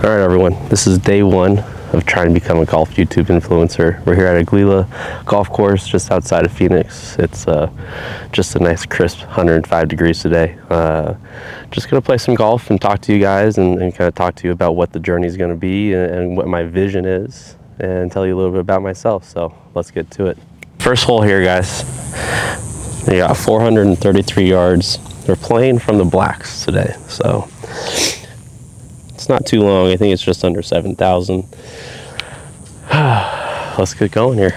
All right, everyone, this is day one of trying to become a golf YouTube influencer. We're here at Aguila Golf Course just outside of Phoenix. It's just a nice crisp 105 degrees today. Just gonna play some golf and talk to you guys and kind of talk to you about what the journey is gonna be and what my vision is, and tell you a little bit about myself. So let's get to it. First hole here, guys. We got 433 yards. We're playing from the blacks today, so it's not too long. I think it's just under 7,000. Let's get going here.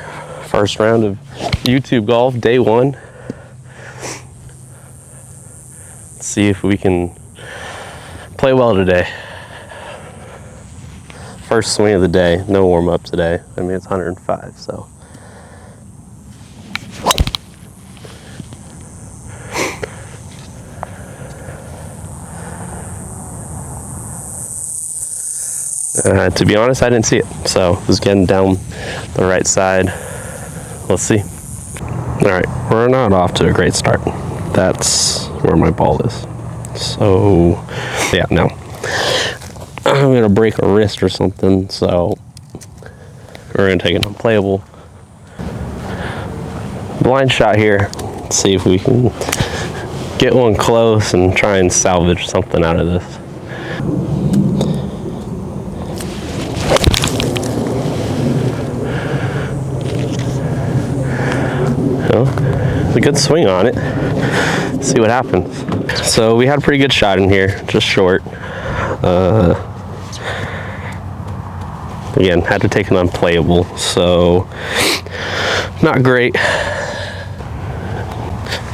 First round of YouTube golf, day one. Let's see if we can play well today. First swing of the day, no warm up today. I mean, it's 105, so. To be honest, I didn't see it, so it was getting down the right side. Let's see. All right, we're not off to a great start. That's where my ball is. So, yeah, no. I'm gonna break a wrist or something, so we're gonna take an unplayable. Blind shot here. Let's see if we can get one close and try and salvage something out of this. A good swing on it. See what happens. So we had a pretty good shot in here, just short. Again, had to take an unplayable, so not great.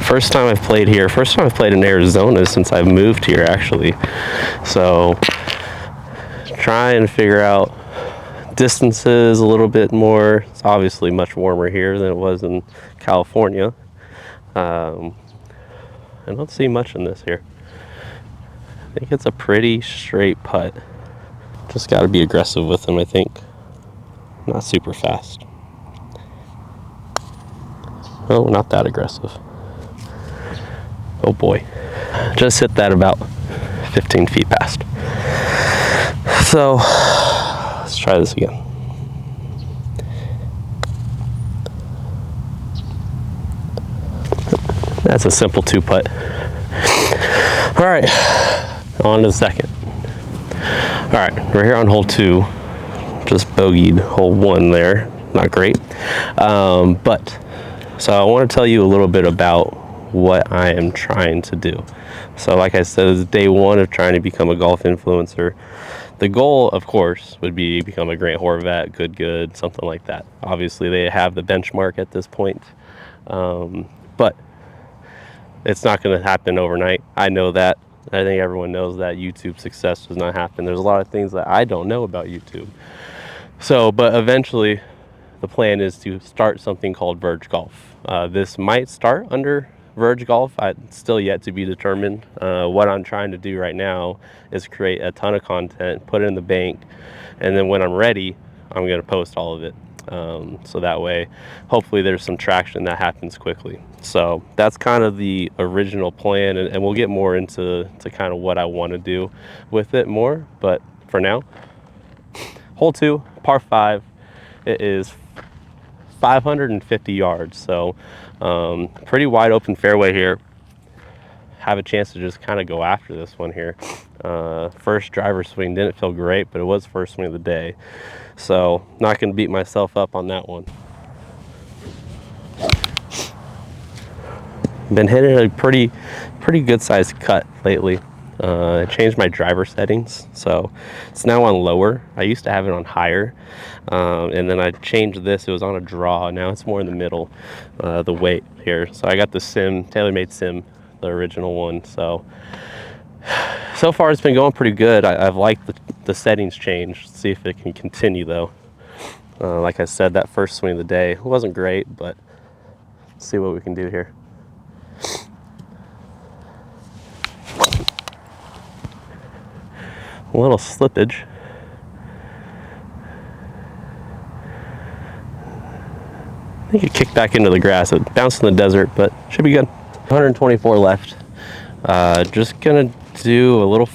First time I've played here. First time I've played in Arizona since I've moved here, actually. So try and figure out distances a little bit more. It's obviously much warmer here than it was in California. I don't see much in this here. I think it's a pretty straight putt. Just got to be aggressive with him, I think. Not super fast. Oh, not that aggressive. Oh boy. Just hit that about 15 feet past. So, let's try this again. That's a simple two putt. All right, on to the second. All right, we're here on hole two. Just bogeyed hole one there. Not great. But so I want to tell you a little bit about what I am trying to do. So like I said, it's day one of trying to become a golf influencer. The goal, of course, would be become a Grant Horvat, good, something like that. Obviously, they have the benchmark at this point. But it's not going to happen overnight. I know that. I think everyone knows that YouTube success does not happen. There's a lot of things that I don't know about YouTube. So, but eventually, the plan is to start something called Verge Golf. This might start under Verge Golf. It's still yet to be determined. What I'm trying to do right now is create a ton of content, put it in the bank, and then when I'm ready, I'm going to post all of it. So that way, hopefully there's some traction that happens quickly. So that's kind of the original plan, and we'll get more into kind of what I want to do with it more. But for now, hole two, par 5. It is 550 yards, so pretty wide open fairway here. Have a chance to just kind of go after this one here. First driver swing didn't feel great, but it was first swing of the day, so not going to beat myself up on that one. Been hitting a pretty good sized cut lately. I changed my driver settings, so it's now on lower. I used to have it on higher, and then I changed this. It was on a draw. Now it's more in the middle, the weight here. So I got the sim, TaylorMade sim, the original one. So far it's been going pretty good. I've liked the settings change. Let's see if it can continue though. Like I said, that first swing of the day wasn't great, but let's see what we can do here. A little slippage. I think it kicked back into the grass. It bounced in the desert, but should be good. 124 left. Just gonna do a little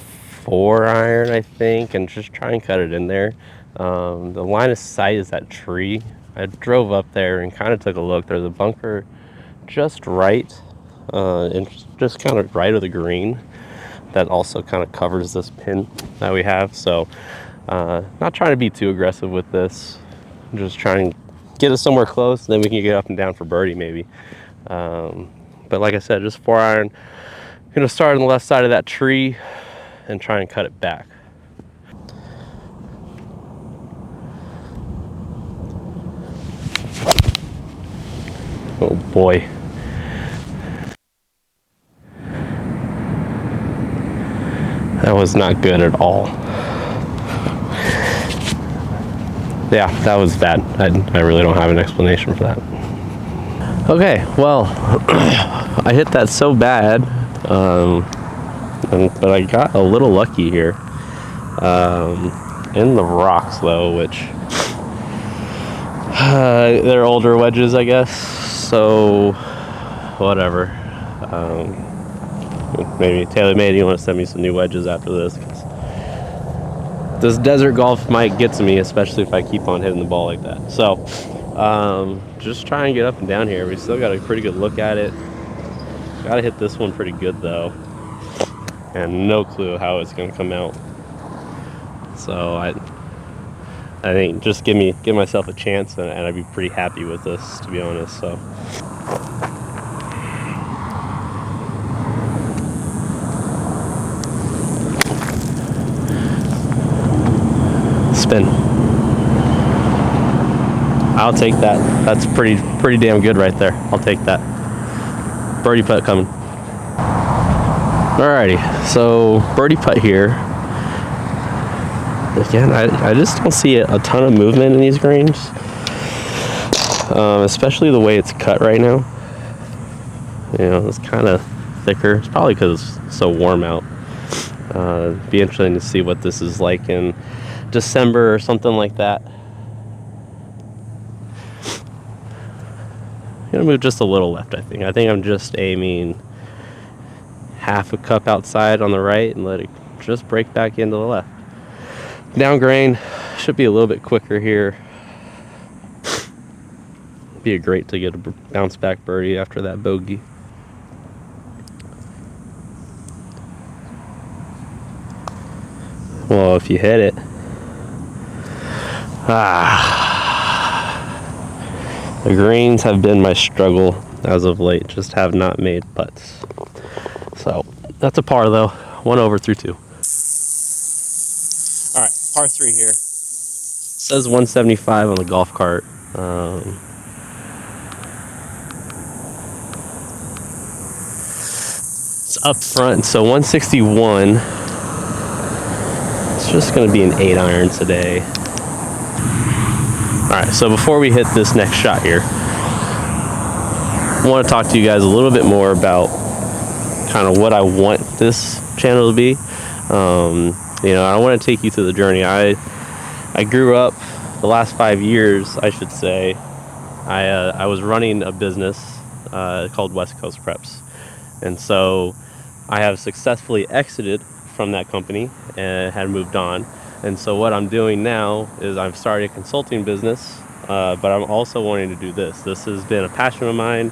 4 iron, I think, and just try and cut it in there. The line of sight is that tree. I drove up there and kind of took a look. There's a bunker just right, and just kind of right of the green that also kind of covers this pin that we have. So not trying to be too aggressive with this. I'm just trying to get it somewhere close, then we can get up and down for birdie maybe. But like I said, just 4 iron. I'm gonna start on the left side of that tree and try and cut it back. Oh boy. That was not good at all. Yeah, that was bad. I really don't have an explanation for that. Okay, well, I hit that so bad, but I got a little lucky here. In the rocks though, which they're older wedges, I guess, so whatever. Maybe TaylorMade, you want to send me some new wedges after this, 'cause this desert golf might get to me, especially if I keep on hitting the ball like that. So just try and get up and down here. We still got a pretty good look at it. Gotta hit this one pretty good though, and no clue how it's gonna come out. So I think just give myself a chance, and I'd be pretty happy with this, to be honest. So spin. I'll take that. That's pretty damn good right there. I'll take that. Birdie putt coming. Alrighty, so birdie putt here. Again, I just don't see a ton of movement in these greens, especially the way it's cut right now. You know, it's kind of thicker. It's probably because it's so warm out. Be interesting to see what this is like in December or something like that. I'm gonna move just a little left, I think. I think I'm just aiming half a cup outside on the right and let it just break back into the left. Down grain, should be a little bit quicker here. Be great to get a bounce back birdie after that bogey. Well, if you hit it. The greens have been my struggle as of late. Just have not made putts. So that's a par though. 1 over through 2. All right, par 3 here. It says 175 on the golf cart. It's up front, so 161. It's just going to be an 8 iron today. All right, so before we hit this next shot here, I want to talk to you guys a little bit more about kind of what I want this channel to be. You know, I want to take you through the journey. I grew up the last 5 years, I should say. I was running a business called West Coast Preps, and so I have successfully exited from that company and had moved on. And so what I'm doing now is I've started a consulting business, but I'm also wanting to do this. This has been a passion of mine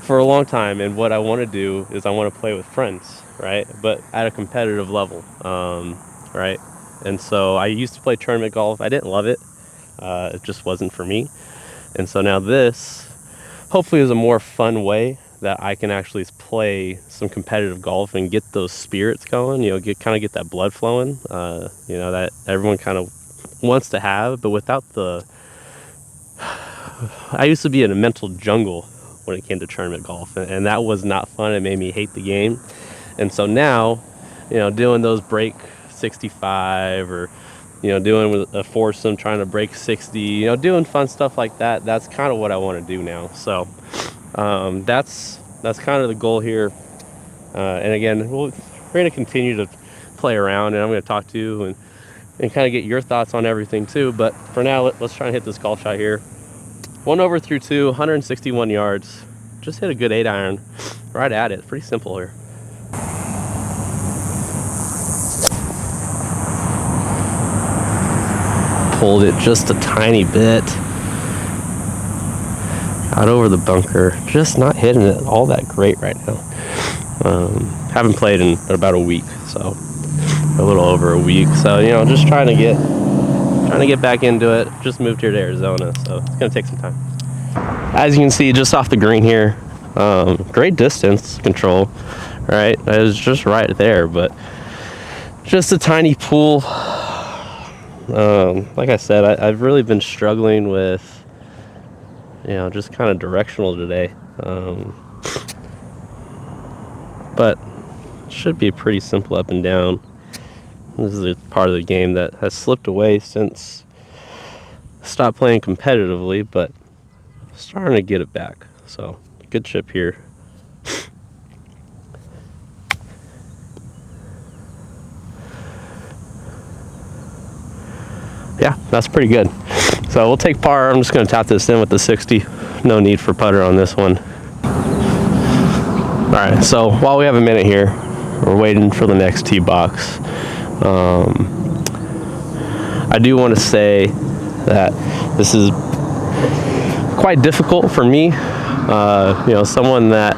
for a long time, and what I want to do is I want to play with friends, right? But at a competitive level, right? And so I used to play tournament golf. I didn't love it. It just wasn't for me. And so now this hopefully is a more fun way that I can actually play some competitive golf and get those spirits going, you know, get that blood flowing, you know, that everyone kind of wants to have, but without the, I used to be in a mental jungle when it came to tournament golf, and that was not fun. It made me hate the game. And so now, you know, doing those break 65 or, you know, doing a foursome, trying to break 60, you know, doing fun stuff like that, that's kind of what I want to do now. So that's kind of the goal here. And again, we're going to continue to play around, and I'm going to talk to you and kind of get your thoughts on everything too. But for now, let's try and hit this golf shot here. 1 over through 2, 161 yards. Just hit a good 8 iron right at it. Pretty simple here. pulled it just a tiny bit. Got over the bunker, just not hitting it all that great right now. Haven't played in about a week, so a little over a week. So you know, just trying to get back into it. Just moved here to Arizona, so it's gonna take some time. As you can see, just off the green here, great distance control. Right, it was just right there, but just a tiny pool. Like I said, I've really been struggling with, you know, just kind of directional today. But it should be pretty simple up and down. This is a part of the game that has slipped away since I stopped playing competitively, but starting to get it back. So good chip here. Yeah, that's pretty good. So we'll take par. I'm just going to tap this in with the 60. No need for putter on this one. All right, so while we have a minute here, we're waiting for the next tee box. I do want to say that this is quite difficult for me. You know, someone that,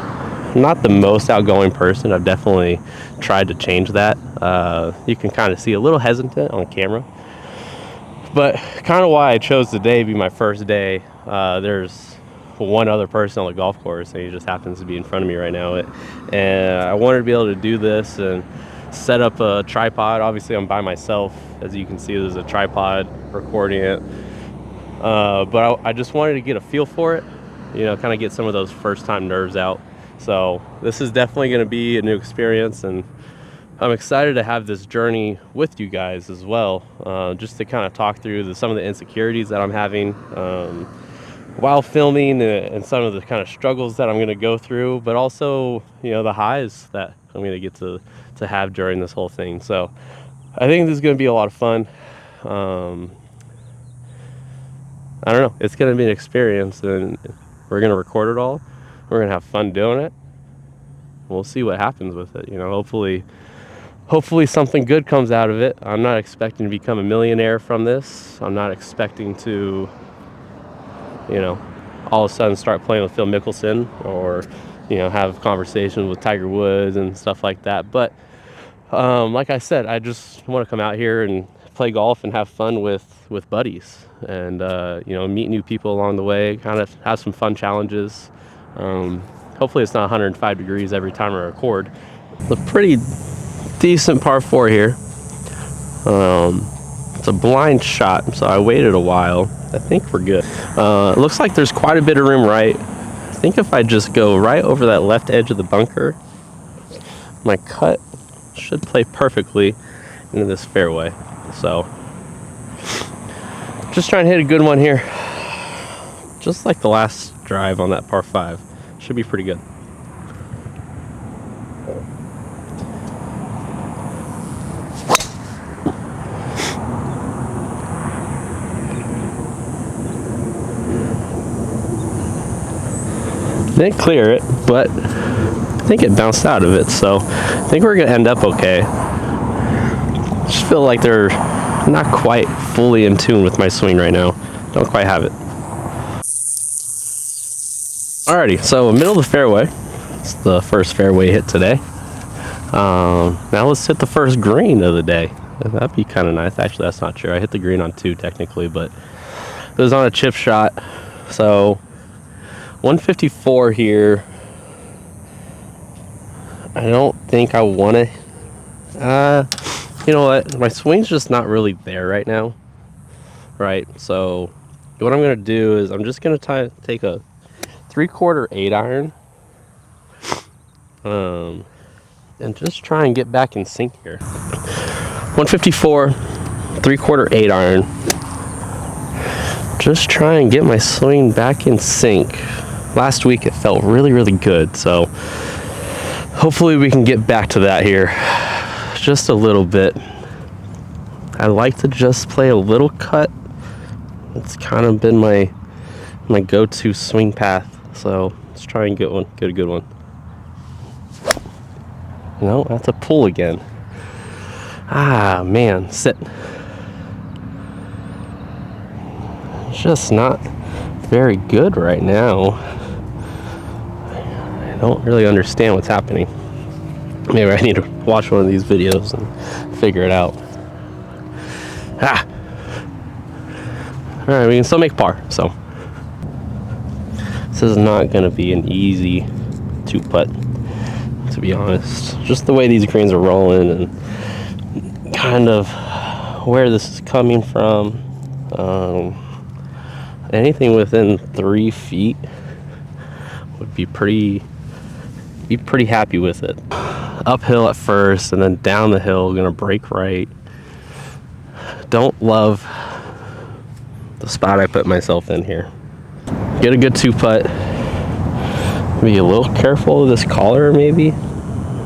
not the most outgoing person. I've definitely tried to change that. You can kind of see a little hesitant on camera. But kind of why I chose today to be my first day, there's one other person on the golf course, and he just happens to be in front of me right now. And I wanted to be able to do this and set up a tripod. Obviously, I'm by myself. As you can see, there's a tripod recording it. But I just wanted to get a feel for it, you know, kind of get some of those first-time nerves out. So this is definitely going to be a new experience, and I'm excited to have this journey with you guys as well, just to kind of talk through some of the insecurities that I'm having while filming, and some of the kind of struggles that I'm going to go through, but also, you know, the highs that I'm going to get to have during this whole thing. So I think this is going to be a lot of fun. I don't know. It's going to be an experience, and we're going to record it all. We're going to have fun doing it. We'll see what happens with it. You know, hopefully something good comes out of it. I'm not expecting to become a millionaire from this. I'm not expecting to, you know, all of a sudden start playing with Phil Mickelson, or, you know, have conversations with Tiger Woods and stuff like that. But like I said, I just want to come out here and play golf and have fun with buddies, and you know, meet new people along the way, kind of have some fun challenges. Hopefully it's not 105 degrees every time I record. It's a pretty decent par 4 here. It's a blind shot, so I waited a while. I think we're good. It looks like there's quite a bit of room right. I think if I just go right over that left edge of the bunker, my cut should play perfectly into this fairway. So just trying to hit a good one here, just like the last drive on that par 5. Should be pretty good. Didn't clear it, but I think it bounced out of it, so I think we're gonna end up okay. Just feel like they're not quite fully in tune with my swing right now. Don't quite have it. Alrighty, so middle of the fairway. It's the first fairway hit today. Now let's hit the first green of the day. That'd be kind of nice. Actually, that's not true. I hit the green on 2 technically, but it was on a chip shot. So 154 here. I don't think I want to. You know what? My swing's just not really there right now. Right? So what I'm going to do is I'm just going to take a 3/4 8-iron. And just try and get back in sync here. 154, 3/4 8-iron. Just try and get my swing back in sync. Last week it felt really, really good, so hopefully we can get back to that here just a little bit. I like to just play a little cut. It's kind of been my go-to swing path, so let's try and get a good one. No, that's a pull again. Ah, man, sit. just not very good right now. I don't really understand what's happening. Maybe I need to watch one of these videos and figure it out. Alright, we can still make par, so this is not going to be an easy 2-putt, to be honest. Just the way these greens are rolling and kind of where this is coming from. Anything within 3 feet would be pretty happy with it. Uphill at first and then down the hill, gonna break right. Don't love the spot I put myself in here. Get a good 2-putt. Be a little careful of this collar, maybe.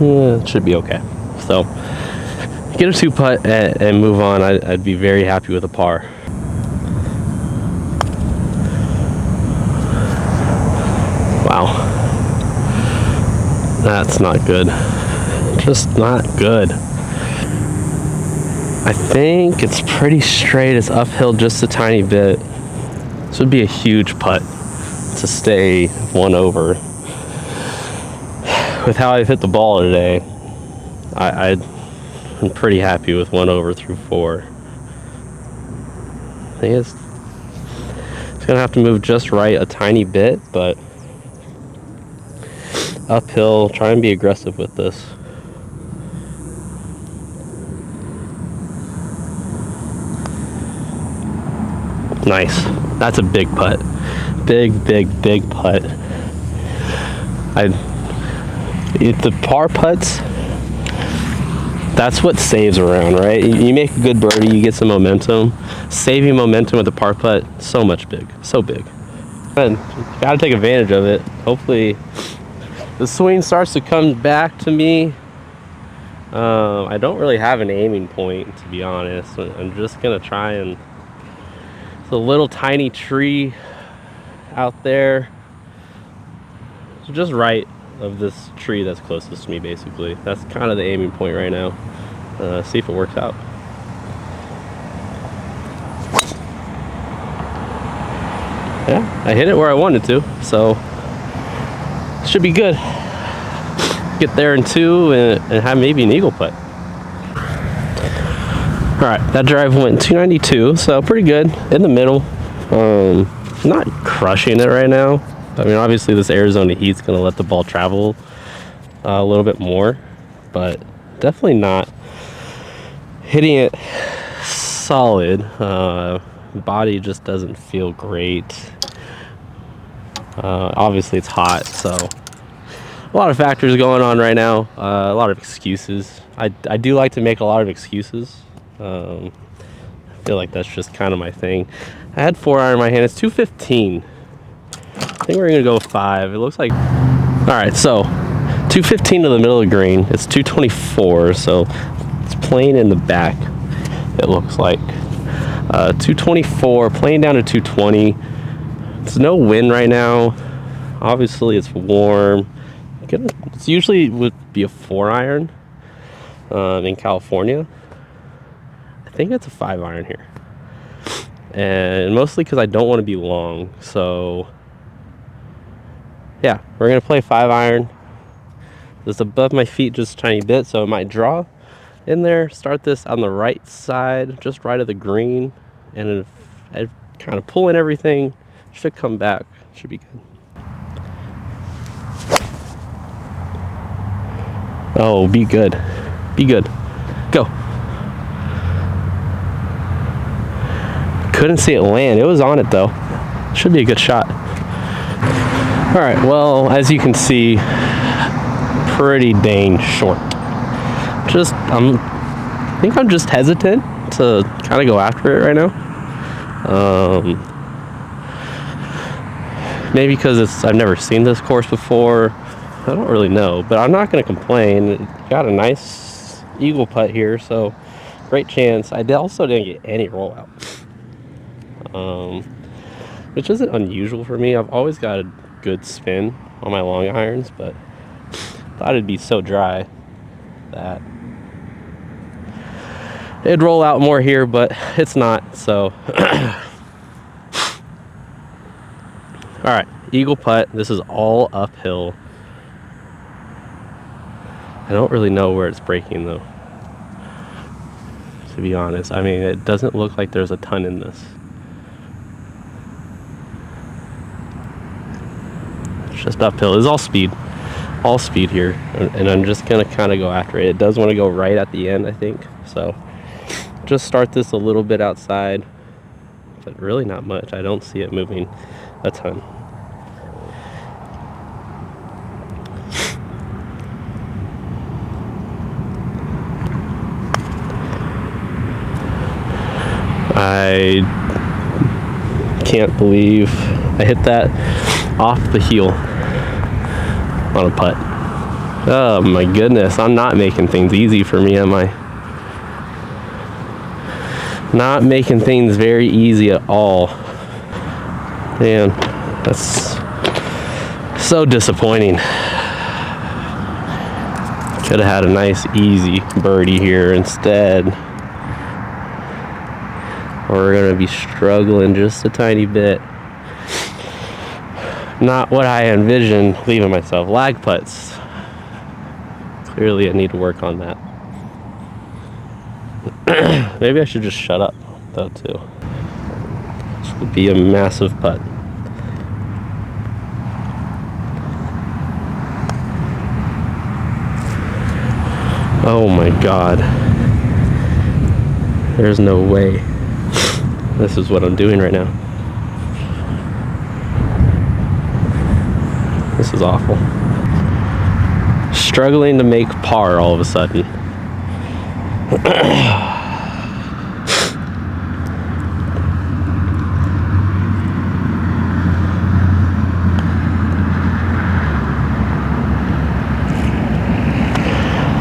It should be okay. So get a 2-putt and move on. I'd be very happy with a par. Wow, that's not good. Just not good. I think it's pretty straight. It's uphill just a tiny bit. This would be a huge putt to stay 1 over. With how I've hit the ball today, I'm pretty happy with 1 over through 4. I think it's gonna have to move just right a tiny bit, but uphill, try and be aggressive with this. Nice. That's a big putt. Big putt. The par putts, that's what saves around, right? You make a good birdie, you get some momentum. Saving momentum with a par putt, so big. And you gotta take advantage of it. Hopefully the swing starts to come back to me. I don't really have an aiming point, to be honest. I'm just gonna try and, it's a little tiny tree out there. So just right of this tree that's closest to me, basically. That's kind of the aiming point right now. See if it works out. Yeah, I hit it where I wanted to, so should be good. Get there in 2 and have maybe an eagle putt. Alright, that drive went 292, so pretty good, in the middle. Not crushing it right now. I mean, obviously this Arizona heat's going to let the ball travel a little bit more, but definitely not hitting it solid. Body just doesn't feel great. Obviously it's hot, so a lot of factors going on right now. A lot of excuses. I do like to make a lot of excuses. I feel like that's just kind of my thing. I had 4-iron in my hand. It's 215. I think we're gonna go 5. It looks like. All right, so 215 to the middle of the green. It's 224, so it's playing in the back. It looks like 224, playing down to 220. It's no wind right now. Obviously, it's warm. It's usually would be a 4-iron in California. I think it's a 5-iron here, and mostly because I don't want to be long. So yeah, we're gonna play 5-iron. It's above my feet just a tiny bit, so it might draw in there. Start this on the right side, just right of the green, and if I kind of pull in everything, should come back. Should be good. Oh, be good. Be good. Go. Couldn't see it land. It was on it though. Should be a good shot. All right, well, as you can see, pretty dang short. I think I'm just hesitant to kind of go after it right now. Maybe because I've never seen this course before. I don't really know, but I'm not going to complain. Got a nice eagle putt here, so great chance. I also didn't get any rollout, which isn't unusual for me. I've always got a good spin on my long irons, but thought it'd be so dry that it'd roll out more here, but it's not. So All right, eagle putt. This is all uphill. I don't really know where it's breaking though, to be honest. I mean, it doesn't look like there's a ton in this. It's just uphill. It's all speed here, and I'm just gonna kind of go after it. It does want to go right at the end, I think. So just start this a little bit outside, but really not much. I don't see it moving a ton. I can't believe I hit that off the heel on a putt. Oh my goodness, I'm not making things easy for me, am I? Not making things very easy at all. Man, that's so disappointing. Could have had a nice easy birdie here instead. We're gonna be struggling just a tiny bit. Not what I envisioned leaving myself. Lag putts. Clearly I need to work on that. Maybe I should just shut up though too. This would be a massive putt. Oh my god. There's no way. This is what I'm doing right now. This is awful. Struggling to make par all of a sudden.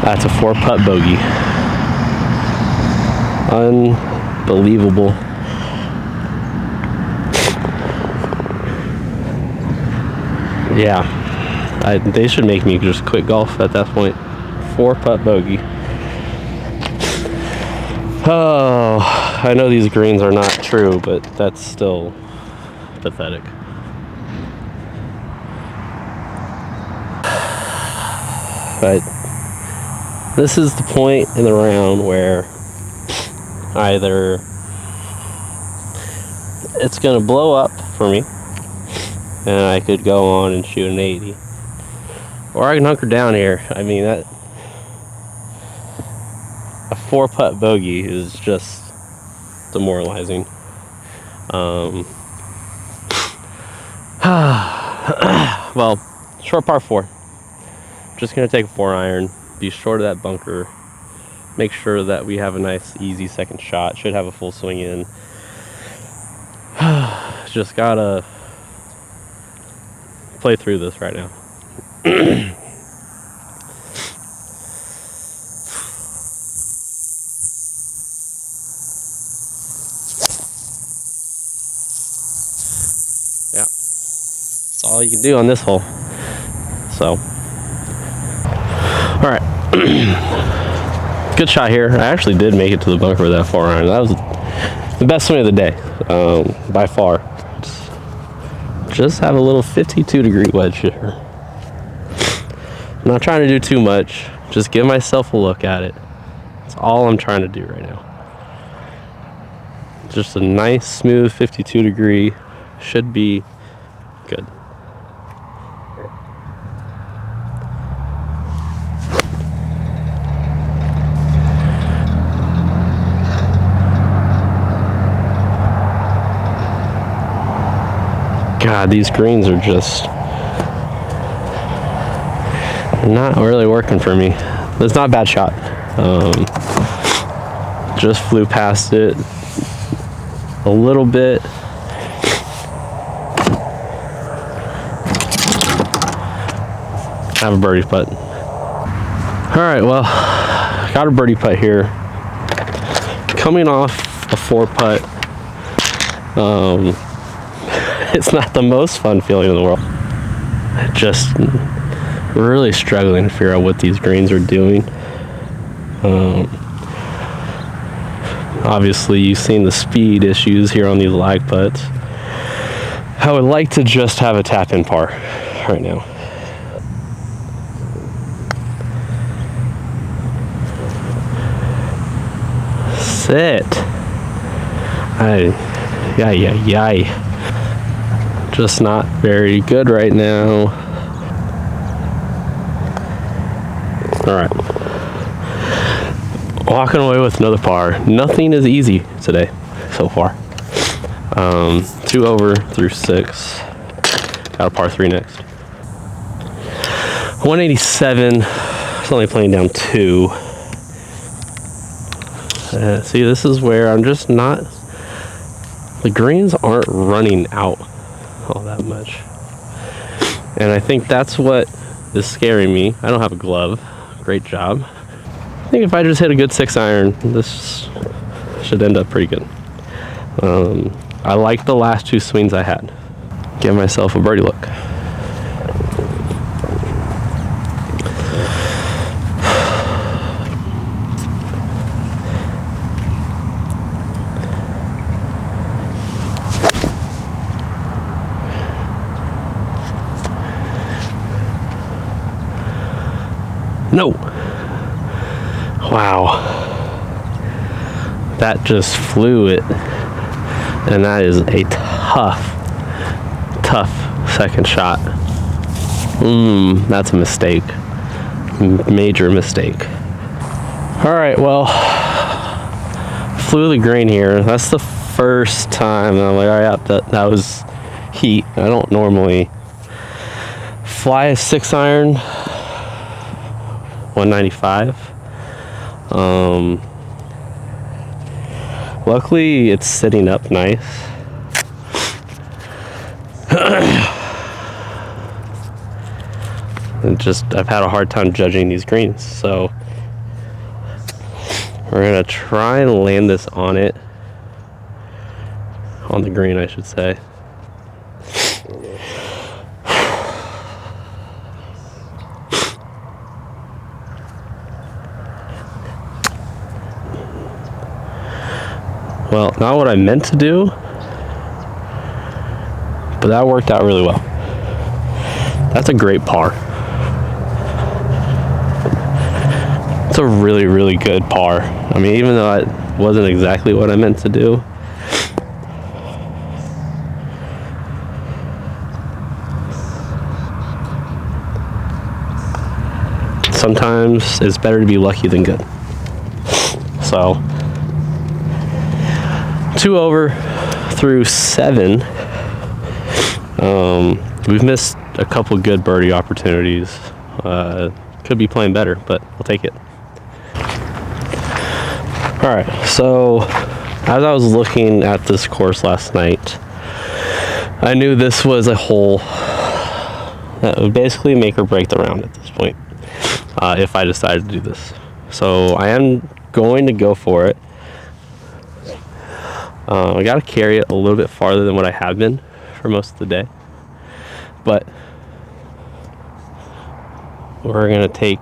That's a 4-putt bogey. Unbelievable. Yeah, they should make me just quit golf at that point. 4-putt bogey. Oh, I know these greens are not true, but that's still pathetic. But this is the point in the round where either it's going to blow up for me and I could go on and shoot an 80, or I can hunker down here. I mean, that a 4-putt bogey is just demoralizing. Well, short par 4. Just gonna take a 4-iron, be short of that bunker, make sure that we have a nice easy second shot. Should have a full swing in. Just gotta play through this right now. Yeah, that's all you can do on this hole. So, all right. Good shot here. I actually did make it to the bunker with that 4-iron. That was the best swing of the day, by far. Just have a little 52-degree wedge here. I'm not trying to do too much. Just give myself a look at it. That's all I'm trying to do right now. Just a nice, smooth 52-degree. Should be good. God, these greens are just not really working for me. That's not a bad shot. Just flew past it a little bit. Have a birdie putt. All right, well, got a birdie putt here. Coming off a 4-putt. It's not the most fun feeling in the world. Just really struggling to figure out what these greens are doing. Obviously, you've seen the speed issues here on these lag putts. I would like to just have a tap-in par right now. Sit. Yay. Just not very good right now. All right. Walking away with another par. Nothing is easy today so far. 2 over through 6. Got a par 3 next. 187. It's only playing down 2. See, this is where I'm just not. The greens aren't running out all that much. And I think that's what is scaring me. I don't have a glove. Great job. I think if I just hit a good 6-iron, this should end up pretty good. I like the last 2 swings I had. Give myself a birdie look. No. Wow. That just flew it. And that is a tough second shot. That's a mistake. Major mistake. All right, well, flew the green here. That's the first time I'm like, all right, that was heat. I don't normally fly a 6-iron. 195. Luckily it's sitting up nice. And just I've had a hard time judging these greens, so we're gonna try and land this on it, on the green I should say. Well, not what I meant to do, but that worked out really well. That's a great par. It's a really, really good par. I mean, even though it wasn't exactly what I meant to do. Sometimes it's better to be lucky than good. So 2 over through 7. We've missed a couple good birdie opportunities. Could be playing better, but I'll take it. All right, so as I was looking at this course last night, I knew this was a hole that would basically make or break the round at this point, if I decided to do this. So I am going to go for it. I got to carry it a little bit farther than what I have been for most of the day, but we're gonna take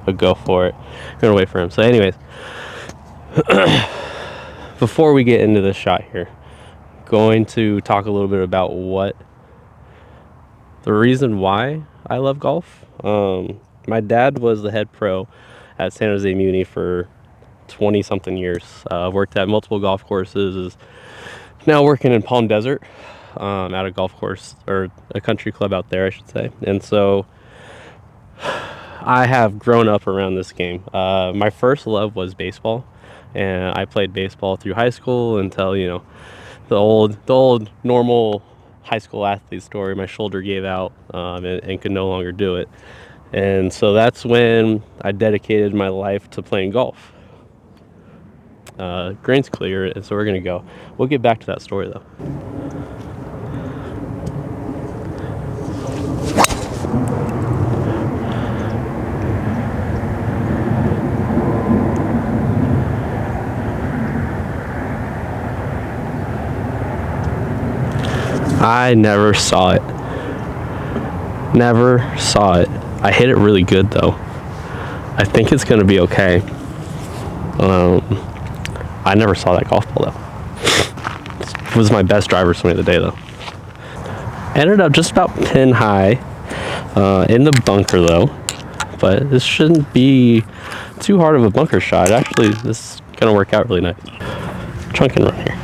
a go for it. We're gonna wait for him. So anyways, before we get into this shot here, going to talk a little bit about what the reason why I love golf. My dad was the head pro at San Jose Muni for 20 something years. Worked at multiple golf courses, is now working in Palm Desert, at a golf course, or a country club out there I should say. And so I have grown up around this game. My first love was baseball, and I played baseball through high school until, you know, the old normal high school athlete story. My shoulder gave out, and could no longer do it. And so that's when I dedicated my life to playing golf. Green's clear, and so we're gonna go. We'll get back to that story though. I never saw it. Never saw it. I hit it really good though. I think it's gonna be okay. I never saw that golf ball though. It was my best driver swing of the day though. Ended up just about pin high in the bunker though, but this shouldn't be too hard of a bunker shot. Actually, this is gonna work out really nice. Chunk and run here.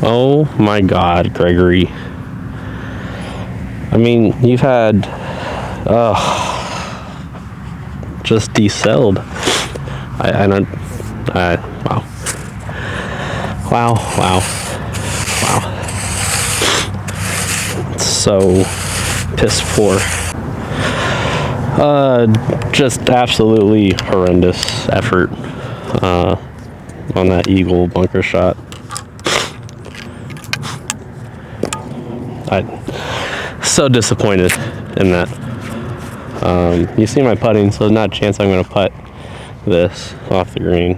Oh my God, Gregory. I mean, you've had, just decelled. I don't, wow. Wow. So piss poor. Just absolutely horrendous effort on that eagle bunker shot. I'm so disappointed in that. You see my putting, so there's not a chance I'm going to putt this off the green.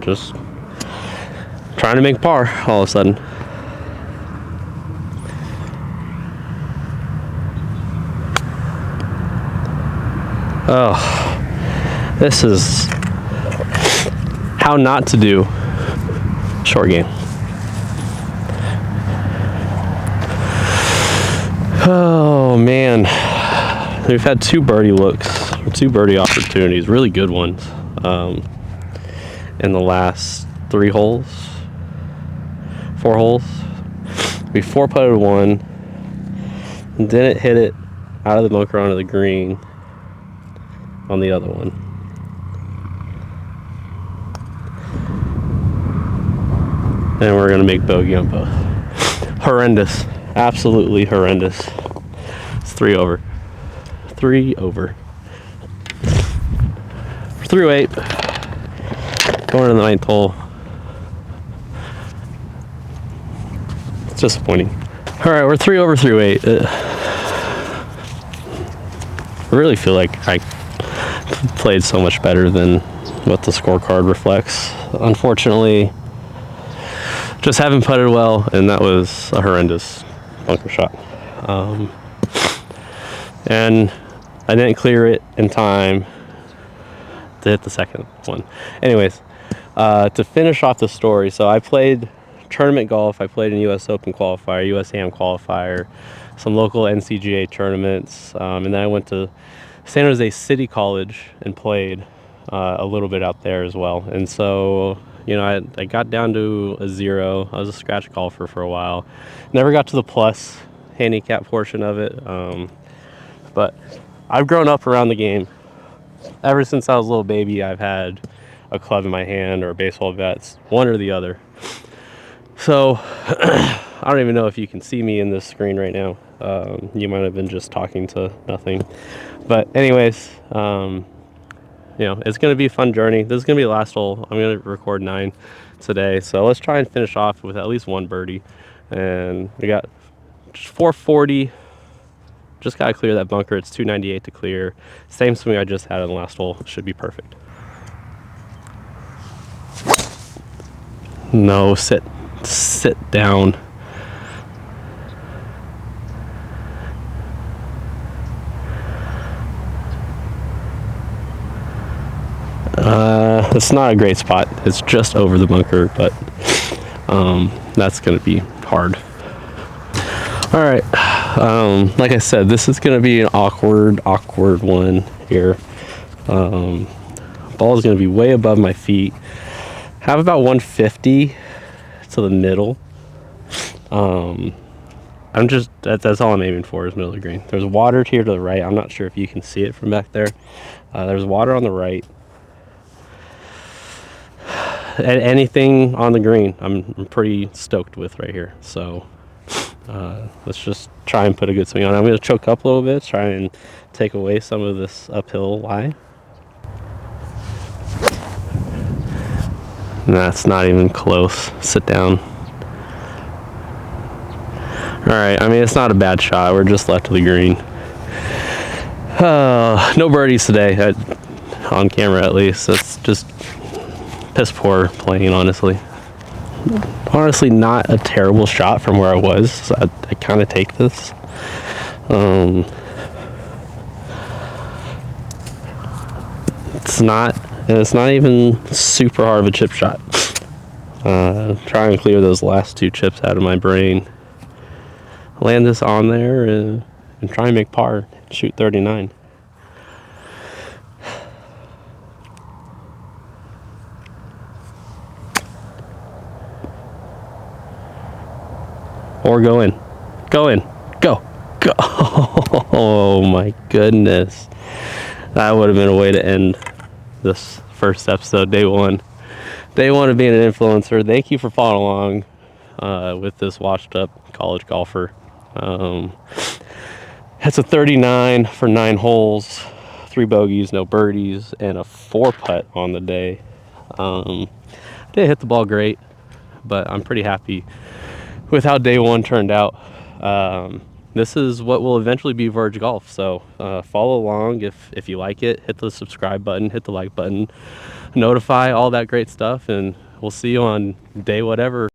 Just trying to make par all of a sudden. Oh, this is how not to do short game. Oh man, we've had 2 birdie looks, 2 birdie opportunities, really good ones, in the last 4 holes. We 4-putted one, and didn't hit it out of the bunker onto the green on the other one. And we're gonna make bogey on both. Horrendous. Absolutely horrendous. It's 3 over. 3 over. 3-8. Going to the 9th hole. It's disappointing. Alright, we're 3 over, 3-8. I really feel like I played so much better than what the scorecard reflects. Unfortunately, just haven't putted well, and that was a horrendous bunker shot. And I didn't clear it in time to hit the second one. Anyways, to finish off the story, so I played tournament golf. I played in US Open qualifier, US Am qualifier, some local NCGA tournaments, and then I went to San Jose City College and played a little bit out there as well. And so, you know, I got down to a 0. I was a scratch golfer for a while. Never got to the plus handicap portion of it. But I've grown up around the game. Ever since I was a little baby, I've had a club in my hand or a baseball bat, one or the other. So I don't even know if you can see me in this screen right now. You might have been just talking to nothing. But anyways, you know, it's going to be a fun journey. This is going to be the last hole. I'm going to record 9 today. So let's try and finish off with at least 1 birdie. And we got 440. Just got to clear that bunker. It's 298 to clear. Same swing I just had on the last hole. Should be perfect. No, sit down. It's not a great spot. It's just over the bunker, but that's going to be hard. All right. Like I said, this is going to be an awkward one here. Ball is going to be way above my feet. Have about 150 to the middle. That's all I'm aiming for is middle of the green. There's water here to the right. I'm not sure if you can see it from back there. There's water on the right. And anything on the green, I'm pretty stoked with right here. So let's just try and put a good swing on. I'm going to choke up a little bit, try and take away some of this uphill lie. That's not even close. Sit down. Alright, I mean, it's not a bad shot. We're just left of the green. No birdies today, on camera at least. It's just piss poor playing, honestly. Honestly, not a terrible shot from where I was. So I kind of take this. It's not even super hard of a chip shot. Try and clear those last 2 chips out of my brain. Land this on there and try and make par. Shoot 39. Or go in. Go in. Go. Go. Oh my goodness. That would have been a way to end this first episode, day one. Day one of being an influencer. Thank you for following along with this washed up college golfer. It's a 39 for 9 holes, 3 bogeys, no birdies, and a 4 putt on the day. Didn't hit the ball great, but I'm pretty happy with how day one turned out. This is what will eventually be Verge Golf, so follow along if you like it. Hit the subscribe button, hit the like button, notify, all that great stuff, and we'll see you on day whatever.